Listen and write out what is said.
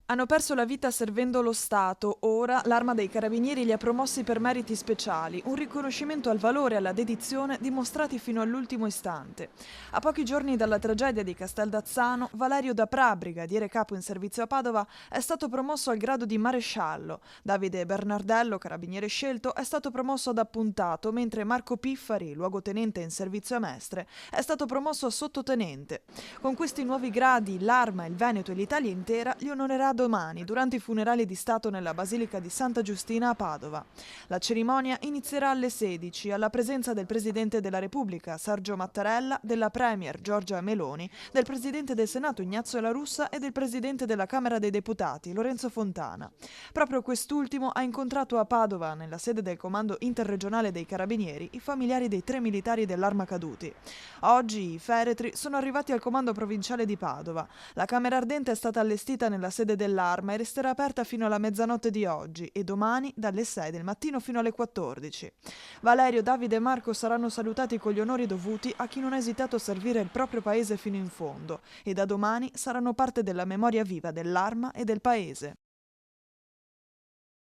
Hanno perso la vita servendo lo Stato. Ora l'Arma dei Carabinieri li ha promossi per meriti speciali, un riconoscimento al valore e alla dedizione dimostrati fino all'ultimo istante. A pochi giorni dalla tragedia di Casteldazzano, Valerio da Pra, brigadiere capo in servizio a Padova, è stato promosso al grado di maresciallo. Davide Bernardello, carabiniere scelto, è stato promosso ad appuntato, mentre Marco Piffari, luogotenente in servizio a Mestre, è stato promosso a sottotenente. Con questi nuovi gradi, l'Arma, il Veneto e l'Italia intera li onorerà domani, durante i funerali di Stato nella Basilica di Santa Giustina a Padova. La cerimonia inizierà alle 16, alla presenza del Presidente della Repubblica, Sergio Mattarella, della Premier, Giorgia Meloni, del Presidente del Senato, Ignazio La Russa, e del Presidente della Camera dei Deputati, Lorenzo Fontana. Proprio quest'ultimo ha incontrato a Padova, nella sede del Comando Interregionale dei Carabinieri, i familiari dei 3 militari dell'Arma caduti. Oggi i feretri sono arrivati al Comando Provinciale di Padova. La Camera Ardente è stata allestita nella sede dell'Arma e resterà aperta fino alla mezzanotte di oggi e domani dalle 6 del mattino fino alle 14. Valerio, Davide e Marco saranno salutati con gli onori dovuti a chi non ha esitato a servire il proprio paese fino in fondo e da domani saranno parte della memoria viva dell'Arma e del paese.